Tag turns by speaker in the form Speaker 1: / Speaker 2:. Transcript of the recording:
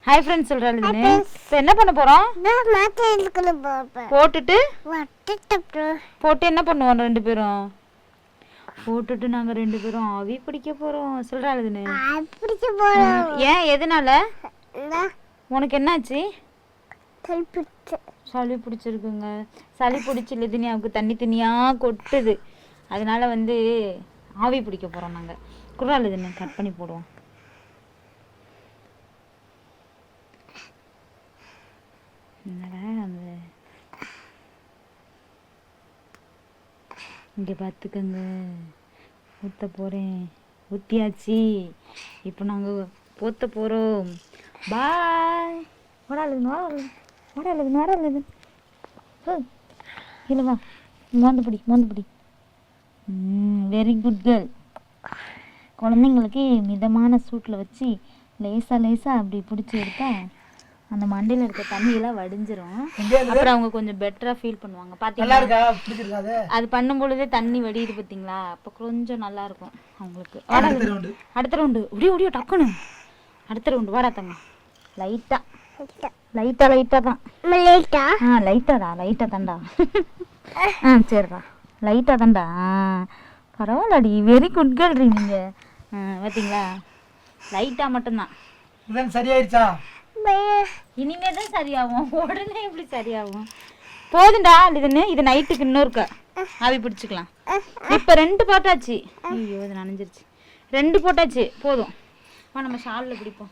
Speaker 1: Hi friends சொல்றாரு இப்போ என்ன பண்ண போறோம்? போட்டுட்டு போட்டு என்ன பண்ணுவோம் ரெண்டு பேரும்? போட்டுட்டு நாங்க ரெண்டு பேரும் ஆவி பிடிக்க போறோம் சொல்றாளுன்னு. ஏன் எதனால? உனக்கு என்னாச்சு? சளி பிடிச்சிருக்குங்க. சளி பிடிச்சி லிதுனியாவுக்கு தண்ணி தண்ணியா கொட்டுது. அதனால வந்து ஆவி பிடிக்க போறோம் நாங்க. குறால் இதுன்னு கட் பண்ணி போடுவோம். இங்கே பார்த்துக்கங்க, ஊற்ற போகிறேன். ஊற்றியாச்சு. இப்போ நாங்கள் போத்த போகிறோம். பாய். ஓடாளுது இல்லை வா, மோந்து பிடி. Very good girl. குழந்தைங்களுக்கு மிதமான சூட்டில் வச்சு லேசாக அப்படி பிடிச்சி எடுத்தா அந்த மண்டையில் இருக்க தண்ணியெல்லாம் வடிஞ்சிரும். அப்புறம் அவங்க கொஞ்சம் பெட்டராக ஃபீல் பண்ணுவாங்க. பார்த்தீங்களா? அது பண்ணும் பொழுதே தண்ணி வடியுது பார்த்தீங்களா? அப்போ கொஞ்சம் நல்லா இருக்கும் அவங்களுக்கு. அடுத்த ரவுண்டு ஒடியோ டக்குன்னு அடுத்த ரவுண்டு. வாடா தங்க. லைட்டாக தான். லைட்டாக தான்டா. சரிடா, லைட்டாக தான்டா. பரவாயில்லடி, வெரி குட் கேர்ள்ரி நீங்கள். பார்த்தீங்களா? லைட்டாக மட்டும்தான்.
Speaker 2: சரியாயிருச்சா?
Speaker 1: இனிமே தான் சரியாகும். உடனே எப்படி சரியாகும்? போதுண்டா இதுன்னு. இது நைட்டுக்கு இன்னொருக்க ஆவி பிடிச்சிக்கலாம். இப்போ 2 போட்டாச்சு. ஐயோ இது நனைஞ்சிருச்சு. 2 போட்டாச்சு, போதும். நம்ம ஷாலில் பிடிப்போம்.